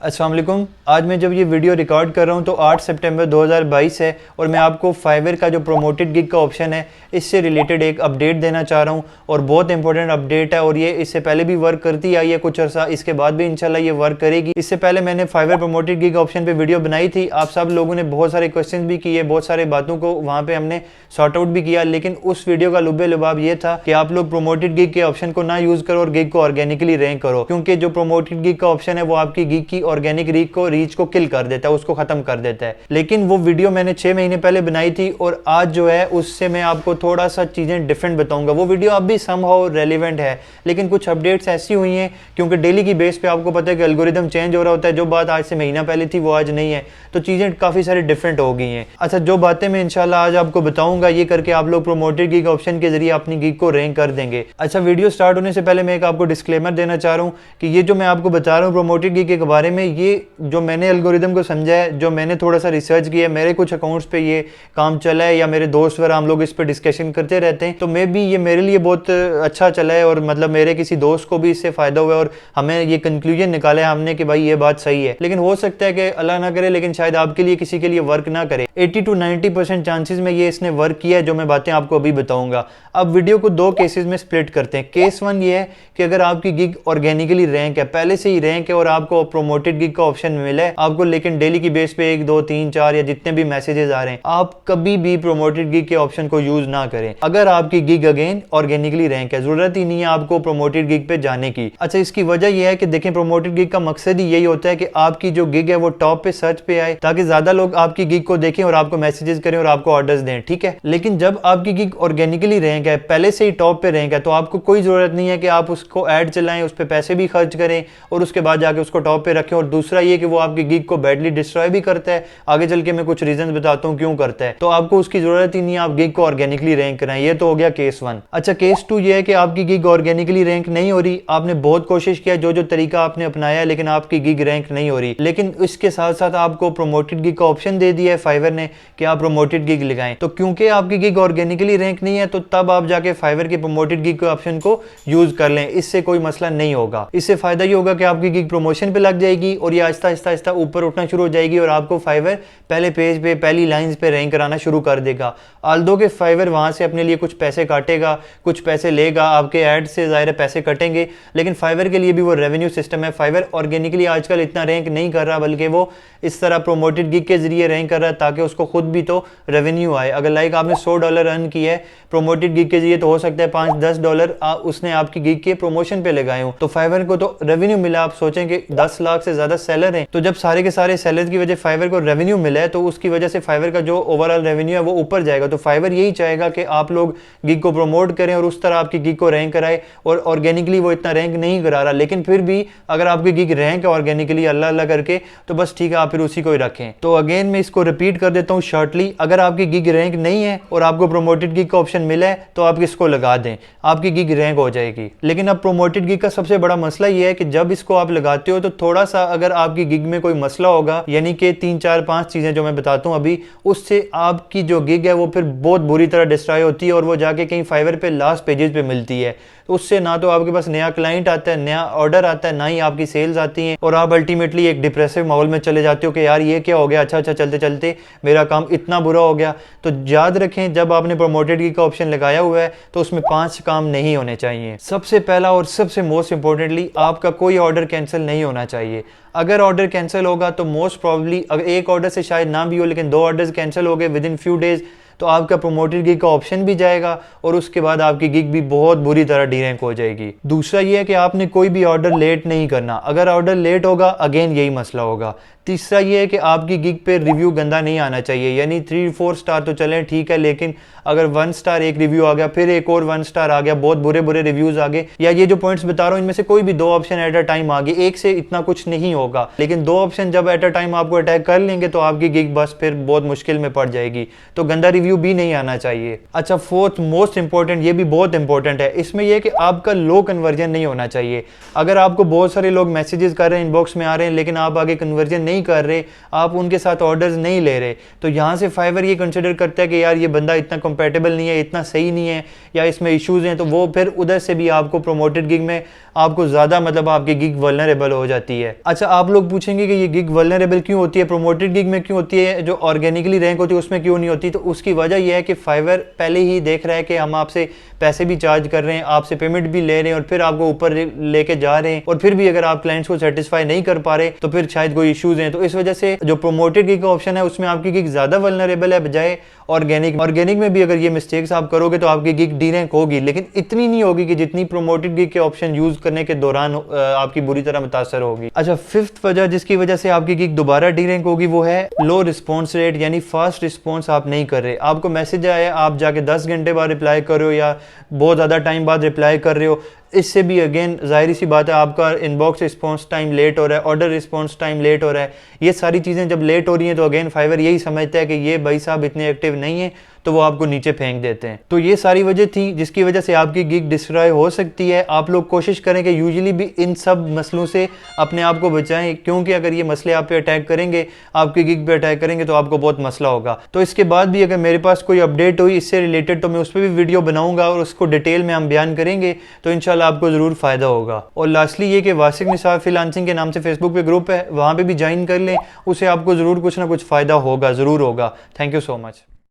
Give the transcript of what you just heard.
अस्सलाम वालेकुम। आज मैं जब ये वीडियो रिकॉर्ड कर रहा हूँ तो 8 सितंबर 2022 है और मैं आपको फाइवर का जो प्रोमोटेड गिग का ऑप्शन है इससे रिलेटेड एक अपडेट देना चाह रहा हूँ और बहुत इंपॉर्टेंट अपडेट है और ये इससे पहले भी वर्क करती आई है कुछ अर्सा, इसके बाद भी इंशाल्लाह ये वर्क करेगी। इससे पहले मैंने फाइवर प्रोमोटेड गिग ऑप्शन पे वीडियो बनाई थी, आप सब लोगों ने बहुत सारे क्वेश्चन भी किए, बहुत सारे बातों को वहाँ पे हमने सॉर्ट आउट भी किया, लेकिन उस वीडियो का लुब्बे लुबाब ये था कि आप लोग प्रोमोटेड गिग के ऑप्शन को ना यूज करो और गिग को ऑर्गेनिकली रैंक करो, क्योंकि जो प्रोमोटेड गिग का ऑप्शन है वो आपकी गिग की ऑर्गेनिक रीच को किल कर देता है, उसको खत्म कर देता है। लेकिन वो वीडियो मैंने 6 महीने पहले बनाई थी और आज जो है उससे मैं आपको थोड़ा सा चीजें डिफरेंट बताऊंगा। वो वीडियो अब भी समहाउ रेलेवेंट है, लेकिन कुछ अपडेट्स ऐसी हुई हैं क्योंकि डेली की बेस पे आपको पता है कि एल्गोरिदम चेंज हो रहा होता है, जो बात आज से महीना पहले थी वो आज नहीं है, तो चीजें काफी सारी डिफरेंट हो गई हैं। अच्छा, जो बातें मैं इंशाल्लाह आज आपको बताऊंगा ये करके आप लोग प्रोमोटेड गिग ऑप्शन के जरिए अपनी गिग को रैंक कर देंगे। अच्छा, वीडियो स्टार्ट होने से पहले मैं एक आपको डिस्क्लेमर देना चाह रहा हूँ कि ये जो मैं आपको बता रहा हूँ प्रोमोटेड गिग के बारे में, ये जो मैंने एल्गोरिदम को समझा है, जो मैंने थोड़ा सा रिसर्च किया है, मेरे कुछ अकाउंट्स पे ये काम चला है या मेरे दोस्त वगैरह हम लोग इस पे डिस्कशन करते रहते हैं, तो मे भी ये मेरे लिए बहुत अच्छा चला है और मतलब मेरे किसी दोस्त को भी इससे फायदा हुआ है और हमें ये कंक्लूजन निकाला है हमने कि भाई ये बात सही है। लेकिन हो सकता है कि अल्लाह ना करे, लेकिन शायद आपके लिए किसी के लिए वर्क ना करे। 80 to 90% चांसेस में ये इसने वर्क किया है, जो मैं बातें आपको अभी बताऊंगा। अब वीडियो को दो केसेस में स्प्लिट करते हैं। केस वन ये है कि अगर आपकी गिग ऑर्गेनिकली रैंक है, पहले से ही रैंक है और आपको प्रोमोटेड गिग का ऑप्शन मिला है आपको, लेकिन डेली की बेस पे 1 2 3 4 या जितने भी मैसेजेस आ रहे हैं, आप कभी भी प्रोमोटेड गिग के ऑप्शन को यूज ना करें अगर आपकी गिग अगेन ऑर्गेनिकली रैंक है। जरूरत ही नहीं है आपको प्रोमोटेड गिग पे जाने की। अच्छा, इसकी वजह यह है कि देखें, प्रोमोटेड गिग का मकसद ही यही होता है कि आपकी जो गिग है वो टॉप पे सर्च पे आए, ताकि ज्यादा लोग आपकी गिग को देखें और आपको मैसेजेस करें और आपको ऑर्डर्स दें, ठीक है। लेकिन जब आपकी गिग ऑर्गेनिकली रैंक है, पहले से ही टॉप पे रैंक है, तो आपको कोई जरूरत नहीं है कि आप उसको ऐड चलाएं, उस पर पैसे भी खर्च करें और उसके बाद जाके उसको टॉप पे रखें। और दूसरा ये कि वो आपकी गिग को बैडली डिस्ट्रॉय भी करता है, आगे चल के मैं कुछ रीजन बताता हूँ क्यों करता है। तो आपको उसकी जरूरत ही नहीं है आप गिग को ऑर्गेनिकली रैंक कराएं। ये तो हो गया केस वन। अच्छा, केस टू ये है कि आपकी गिग ऑर्गेनिकली रैंक नहीं हो रही, आपने बहुत कोशिश किया, जो जो तरीका आपने अपनाया है, लेकिन आपकी गिग रैंक नहीं हो रही। लेकिन इसके साथ साथ आपको प्रोमोटेड गिग का ऑप्शन दे दिया है फाइवर ने कि आप प्रोमोटेड गिग लगाएं। तो क्योंकि आपकी गिग ऑर्गेनिकली रैंक नहीं है, तो तब आप जाके फाइवर के प्रोमोटेड गिग के ऑप्शन को यूज कर लें, इससे कोई मसला नहीं होगा। इससे फायदा ये होगा कि आपकी गिग प्रमोशन पे लग जाएगी और ये आहिस्ता आहिस्ता ऊपर उठना शुरू हो जाएगी और आपको फाइवर पहले पेज पे पहली लाइंस पे रैंक कराना शुरू कर देगा। आल्दो के फाइवर वहां से अपने लिए कुछ पैसे काटेगा, कुछ पैसे लेगा, आपके ऐड से ज़ाहिर पैसे कटेंगे, लेकिन फाइवर के लिए भी वो रेवेन्यू सिस्टम है। फाइवर ऑर्गेनिकली आजकल इतना रैंक नहीं कर रहा, बल्कि वो इस तरह प्रोमोटेड गिग के जरिए रैंक कर रहा है ताकि उसको खुद भी तो रेवेन्यू आए। अगर लाइक आपने $100 अर्न किया है प्रोमोटेड गिग के जरिए, तो हो सकता है $5-10 उसने आपकी गिग के प्रमोशन पे लगाए हो, तो फाइवर को तो रेवेन्यू मिला। आप सोचें कि 10 लाख से ज्यादा सेलर हैं, तो जब सारे के सारे सेलर की वजह फाइवर को रेवेन्यू मिला है, तो उसकी वजह से फाइवर का जो ओवरऑल रेवेन्यू है वो ऊपर जाएगा। तो फाइवर यही चाहेगा कि आप लोग गिग को प्रमोट करें और उस तरह आपकी गिग को रैंक कराए, और ऑर्गेनिकली वो इतना रैंक नहीं करा रहा, लेकिन फिर भी अगर आपकी गिग रैंक है ऑर्गेनिकली अल्लाह अल्लाह करके, तो बस ठीक है, आप फिर उसी को ही रखें। तो अगेन मैं इसको रिपीट कर देता हूँ शॉर्टली, अगर आपकी गिग रैंक नहीं है और आपको प्रोमोटेड गिग का ऑप्शन मिला है तो आप इसको लगा दें, आपकी गिग रैंक हो जाएगी। लेकिन अब प्रोमोटेड गिग का सबसे बड़ा मसला यह है कि जब इसको आप लगाते हो तो थोड़ा सा अगर आपकी गिग में कोई मसला होगा, यानी कि 3 4 5 चीजें जो मैं बताता हूँ अभी, उससे आपकी जो गिग है वो फिर बहुत बुरी तरह डिस्ट्रॉय होती है और वो जाके कहीं फाइवर पे लास्ट पेजेस पे मिलती है। तो उससे ना तो आपके पास नया क्लाइंट आता है, नया ऑर्डर आता है, ना ही आपकी सेल्स आती हैं, और आप अल्टीमेटली एक डिप्रेसिव माहौल में चले जाते हो कि यार ये क्या हो गया, अच्छा चलते चलते मेरा काम इतना बुरा हो गया। तो याद रखें, जब आपने प्रोमोटेड गिग का ऑप्शन लगाया हुआ है तो उसमें 5 काम नहीं होने चाहिए। सबसे पहला और सबसे मोस्ट इंपॉर्टेंटली, आपका कोई ऑर्डर कैंसिल नहीं होना चाहिए। अगर ऑर्डर कैंसिल होगा तो मोस्ट प्रॉब्ली, अगर एक ऑर्डर से शायद ना भी हो, लेकिन 2 ऑर्डर्स कैंसिल हो गए विद इन फ्यू डेज, तो आपका प्रोमोटेड गिग का ऑप्शन भी जाएगा और उसके बाद आपकी गिग भी बहुत बुरी तरह डीरैंक हो जाएगी। दूसरा ये है कि आपने कोई भी ऑर्डर लेट नहीं करना, अगर ऑर्डर लेट होगा अगेन यही मसला होगा। तीसरा ये है कि आपकी गिग पे रिव्यू गंदा नहीं आना चाहिए, यानी 3-4 स्टार तो चलें ठीक है, लेकिन अगर 1 स्टार एक रिव्यू आ गया, फिर एक और 1 स्टार आ गया, बहुत बुरे बुरे रिव्यूज आ गए, या ये जो पॉइंट्स बता रहा हूँ इनमें से कोई भी 2 ऑप्शन एट अ टाइम आ गए, एक से इतना कुछ नहीं होगा, लेकिन 2 ऑप्शन जब एट अ टाइम आपको अटैक कर लेंगे तो आपकी गिग बस फिर बहुत मुश्किल में पड़ जाएगी। तो गंदा रिव्यू रेवेन्यू भी नहीं आना चाहिए। अच्छा, फोर्थ मोस्ट इंपॉर्टेंट, ये भी बहुत इंपॉर्टेंट है, इसमें यह कि आपका लो कन्वर्जन नहीं होना चाहिए। अगर आपको बहुत सारे लोग मैसेजेस कर रहे हैं, इनबॉक्स में आ रहे हैं, लेकिन आप आगे कन्वर्जन नहीं कर रहे, आप उनके साथ ऑर्डर्स नहीं ले रहे, तो यहाँ से फाइवर ये कंसिडर करता है कि यार ये बंदा इतना कंपेटेबल नहीं है, इतना सही नहीं है, या इसमें इश्यूज हैं, तो वो फिर उधर से भी आपको प्रोमोटेड गिग में आपको ज़्यादा मतलब आपकी गिग वल्नरेबल हो जाती है। अच्छा, आप लोग पूछेंगे कि ये गिग वल्नरेबल क्यों होती है, प्रोमोटेड गिग में क्यों होती है, जो ऑर्गेनिकली रैंक होती है उसमें क्यों नहीं होती? तो उसकी वजह यह है कि फाइवर पहले ही देख रहा है कि हम आपसे पैसे भी चार्ज कर रहे हैं, आपसे पेमेंट भी ले रहे हैं और फिर आपको ऊपर लेके जा रहे हैं, और फिर भी अगर आप क्लाइंट्स को सेटिस्फाई नहीं कर पा रहे तो फिर शायद कोई इश्यूज हैं। तो इस वजह से जो प्रोमोटेड गिग का ऑप्शन है उसमें आपकी गिग ज़्यादा वल्नरेबल है बजाय ऑर्गेनिक में भी अगर ये मिस्टेक्स आप करोगे तो आपकी गिग डी रैंक होगी, लेकिन इतनी नहीं होगी कि जितनी प्रोमोटेड गिग के ऑप्शन यूज करने के दौरान आपकी बुरी तरह मुतासर होगी। अच्छा, फिफ्थ वजह जिसकी वजह से आपकी गिग दोबारा डी रैंक होगी वो है लो रिस्पॉन्स रेट, यानी फास्ट रिस्पॉन्स आप नहीं कर रहे। आपको मैसेज आया, आप जाके 10 घंटे बाद रिप्लाई कर रहे हो या बहुत ज़्यादा टाइम बाद रिप्लाई कर रहे हो, इससे भी अगेन जाहिर सी बात है आपका इनबॉक्स रिस्पॉन्स टाइम लेट हो रहा है, ऑर्डर रिस्पॉन्स टाइम लेट हो रहा है। ये सारी चीज़ें जब लेट हो रही हैं तो अगेन फाइवर यही समझता है कि ये भाई साहब इतने एक्टिव नहीं है, तो वो आपको नीचे फेंक देते हैं। तो ये सारी वजह थी जिसकी वजह से आपकी गिग डिस्ट्रॉय हो सकती है। आप लोग कोशिश करें कि यूजुअली भी इन सब मसलों से अपने आप को बचाएं, क्योंकि अगर ये मसले आप पे अटैक करेंगे, आपकी गिग पे अटैक करेंगे तो आपको बहुत मसला होगा। तो इसके बाद भी अगर मेरे पास कोई अपडेट हुई इससे रिलेटेड तो मैं उस पर भी वीडियो बनाऊंगा और उसको डिटेल में हम बयान करेंगे, तो इंशाल्लाह आपको ज़रूर फ़ायदा होगा। और लास्टली ये कि वासिक निसार फ्रीलांसिंग के नाम से फेसबुक पे ग्रुप है, वहाँ पे भी ज्वाइन कर लें, उसे आपको ज़रूर कुछ ना कुछ फ़ायदा होगा, ज़रूर होगा। Thank you so much.